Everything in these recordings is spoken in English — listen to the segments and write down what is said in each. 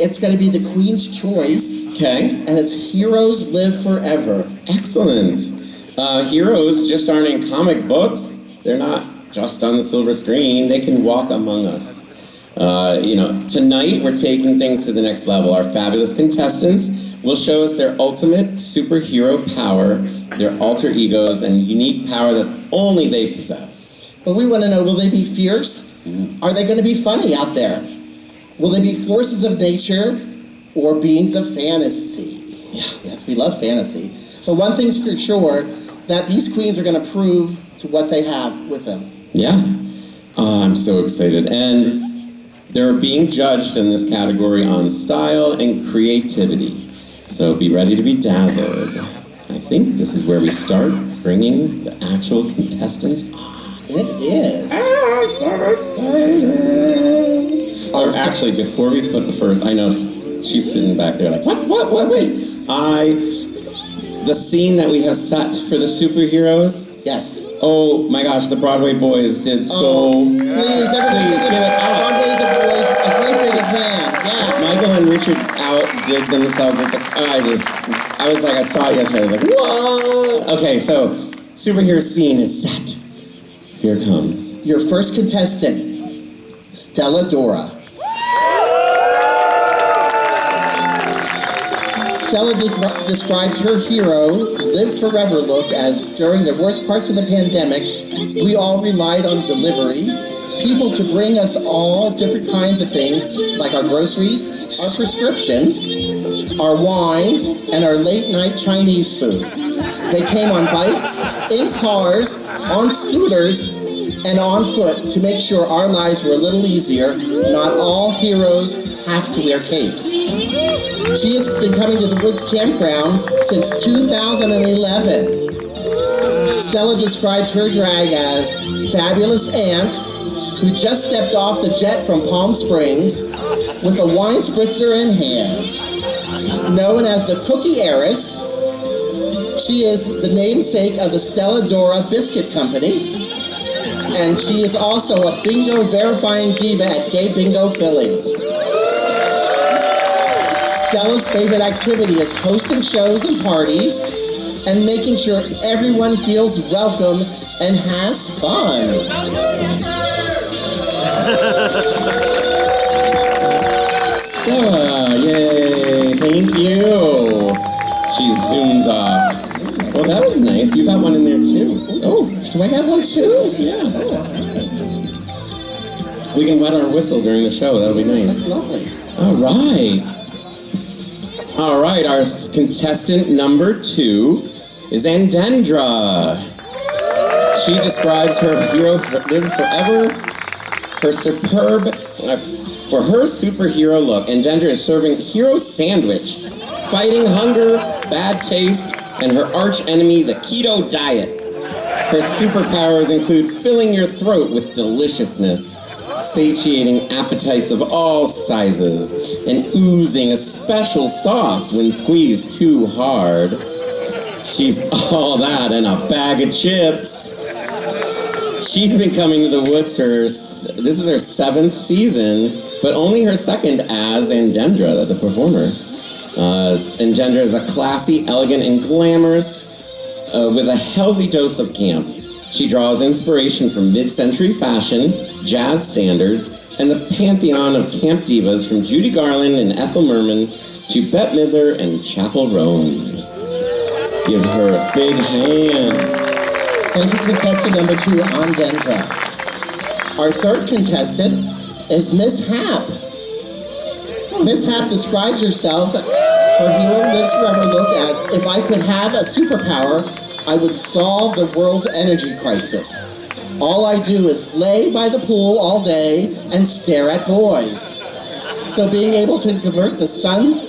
It's going to be the Queen's Choice. Okay. And it's Heroes Live Forever. Excellent. Heroes just aren't in comic books. They're not just on the silver screen. They can walk among us. Tonight we're taking things to the next level. Our fabulous contestants will show us their ultimate superhero power, their alter egos, and unique power that only they possess. But we want to know, will they be fierce? Are they going to be funny out there? Will they be forces of nature or beings of fantasy? Yeah. Yes, we love fantasy. But one thing's for sure, that these queens are going to prove to what they have with them. Yeah. Oh, I'm so excited. And they're being judged in this category on style and creativity. So be ready to be dazzled. I think this is where we start bringing the actual contestants on. It is. I'm so excited. Oh, actually, before we put the first, I know she's sitting back there like, what, wait. The scene that we have set for the superheroes. Yes. Oh my gosh, the Broadway boys did so. Please, everybody give it out. Broadway's boys a great big hand. Yes. Michael and Richard outdid themselves. I saw it yesterday. I was like, whoa. Okay, so superhero scene is set. Here it comes. Your first contestant, Stella Dora. Stella describes her hero, Live Forever look as during the worst parts of the pandemic, we all relied on delivery, people to bring us all different kinds of things, like our groceries, our prescriptions, our wine, and our late-night Chinese food. They came on bikes, in cars, on scooters, and on foot to make sure our lives were a little easier. Not all heroes have to wear capes. She has been coming to the Woods Campground since 2011. Stella describes her drag as Fabulous Aunt, who just stepped off the jet from Palm Springs with a wine spritzer in hand. Known as the Cookie Heiress, she is the namesake of the Stella Dora Biscuit Company, and she is also a bingo verifying diva at Gay Bingo Philly. Stella's favorite activity is hosting shows and parties and making sure everyone feels welcome and has fun. Stella, yay, thank you. She zooms off. Well, that was nice. You got one in there too. Oh, do I have one too? Yeah. We can wet our whistle during the show. That'll be nice. That's lovely. All right, our contestant number 2 is Andendra. She describes her hero Live Forever, for her superhero look. Andendra is serving hero sandwich, fighting hunger, bad taste, and her arch enemy, the keto diet. Her superpowers include filling your throat with deliciousness, satiating appetites of all sizes, and oozing a special sauce when squeezed too hard. She's all that and a bag of chips. She's been coming to the woods this is her 7th season, but only her 2nd as Andendra, the performer. Andendra is a classy, elegant, and glamorous with a healthy dose of camp. She draws inspiration from mid-century fashion, jazz standards, and the pantheon of camp divas from Judy Garland and Ethel Merman to Bette Midler and Chappell Roan. Give her a big hand. Thank you, contestant number 2, Andendra. Our third contestant is Miss Hap. Miss Hap describes herself, her hero Lives Forever look as, if I could have a superpower, I would solve the world's energy crisis. All I do is lay by the pool all day and stare at boys. So being able to convert the sun's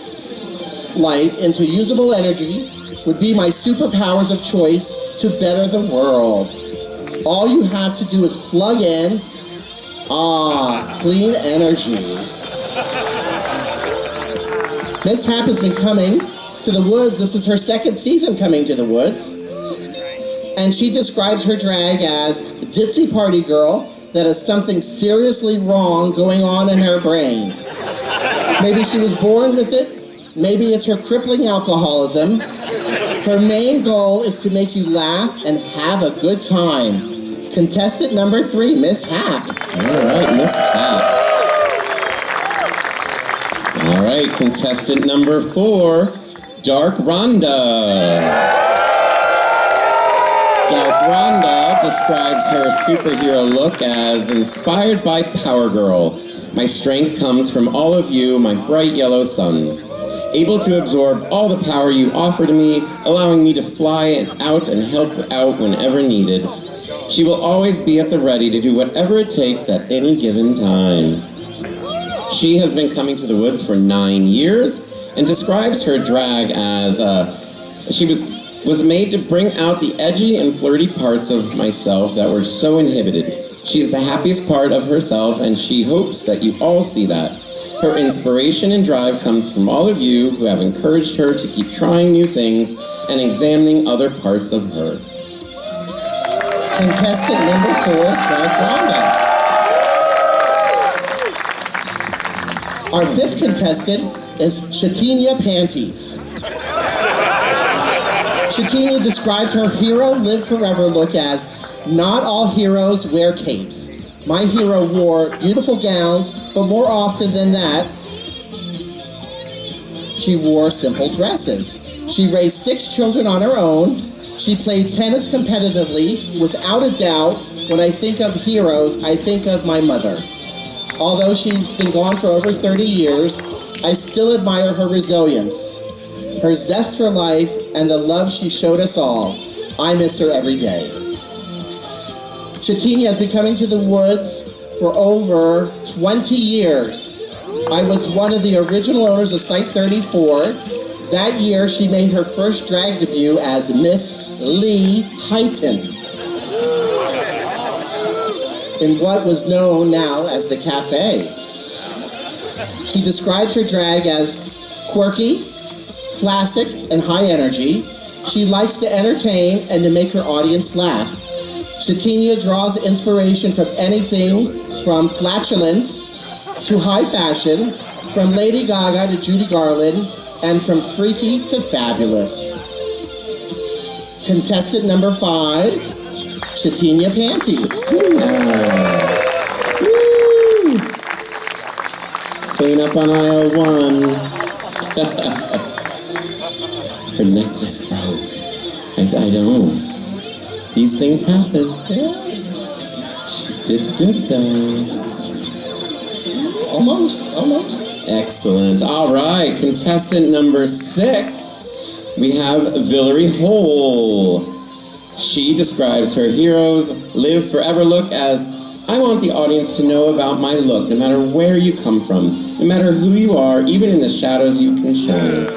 light into usable energy would be my superpowers of choice to better the world. All you have to do is plug in, clean energy. Miss Hap has been coming to the woods. This is her 2nd season coming to the woods. And she describes her drag as a ditzy party girl that has something seriously wrong going on in her brain. Maybe she was born with it. Maybe it's her crippling alcoholism. Her main goal is to make you laugh and have a good time. Contestant number 3, Miss Hap. All right, Miss Hap. All right, contestant number 4, Dark Rhonda. Dark Rhonda describes her superhero look as inspired by Power Girl. My strength comes from all of you, my bright yellow suns. Able to absorb all the power you offer to me, allowing me to fly out and help out whenever needed. She will always be at the ready to do whatever it takes at any given time. She has been coming to the woods for 9 years and describes her drag as she was made to bring out the edgy and flirty parts of myself that were so inhibited. She's the happiest part of herself, and she hopes that you all see that. Her inspiration and drive comes from all of you who have encouraged her to keep trying new things and examining other parts of her. Contestant number 4, Dark Rhonda. Our 5th contestant is Shatinia Panties. Shatinia describes her hero live forever look as, not all heroes wear capes. My hero wore beautiful gowns, but more often than that, she wore simple dresses. She raised 6 children on her own. She played tennis competitively. Without a doubt, when I think of heroes, I think of my mother. Although she's been gone for over 30 years, I still admire her resilience, her zest for life, and the love she showed us all. I miss her every day. Shatinia has been coming to the woods for over 20 years. I was one of the original owners of Site 34. That year, she made her first drag debut as Miss Lee Heighton in what was known now as the Cafe. She describes her drag as quirky, classic, and high energy. She likes to entertain and to make her audience laugh. Shatinia draws inspiration from anything from flatulence to high fashion, from Lady Gaga to Judy Garland, and from freaky to fabulous. Contestant number 5, Shatinia Panties. Clean up on aisle 1. Her necklace broke. I don't. These things happen. Yeah. She did good though. Almost. Excellent. All right, contestant number 6. We have Villery Hole. She describes her heroes live forever look as, I want the audience to know about my look, no matter where you come from, no matter who you are, even in the shadows you can shine.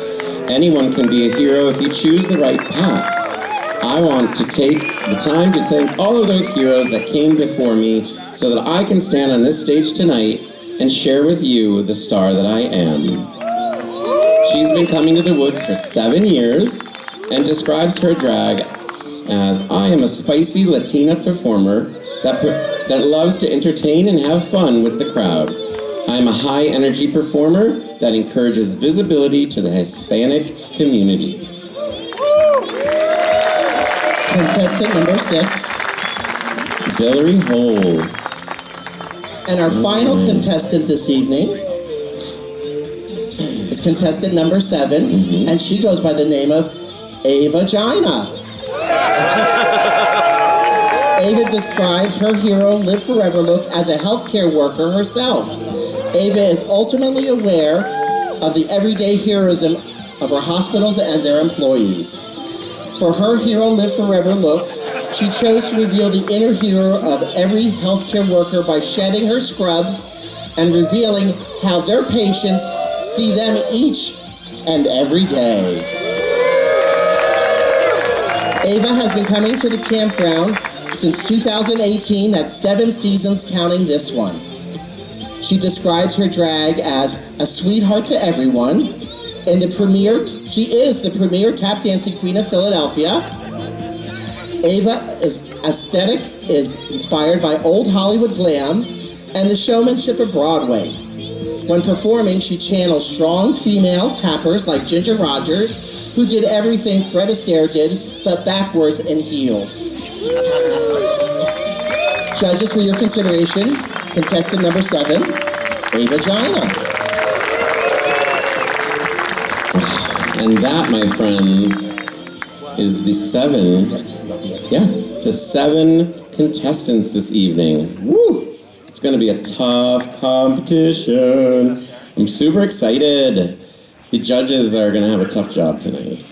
Anyone can be a hero if you choose the right path. I want to take the time to thank all of those heroes that came before me so that I can stand on this stage tonight and share with you the star that I am. She's been coming to the woods for 7 years and describes her drag as, I am a spicy Latina performer that loves to entertain and have fun with the crowd. I am a high energy performer that encourages visibility to the Hispanic community. Contestant number 6. Villery Hole. And our final contestant this evening is contestant number 7, and she goes by the name of Ava Gina. Ava describes her hero live forever look as a healthcare worker herself. Ava is ultimately aware of the everyday heroism of our hospitals and their employees. For her hero live forever looks, she chose to reveal the inner hero of every healthcare worker by shedding her scrubs and revealing how their patients see them each and every day. Ava has been coming to the campground since 2018, that's 7 seasons counting this one. She describes her drag as a sweetheart to everyone. She is the premier tap dancing queen of Philadelphia. Ava's aesthetic is inspired by old Hollywood glam and the showmanship of Broadway. When performing, she channels strong female tappers like Ginger Rogers, who did everything Fred Astaire did, but backwards in heels. Judges, for your consideration, contestant number 7, a vagina. And that, my friends, is the 7 contestants this evening. Woo! It's going to be a tough competition. I'm super excited. The judges are going to have a tough job tonight.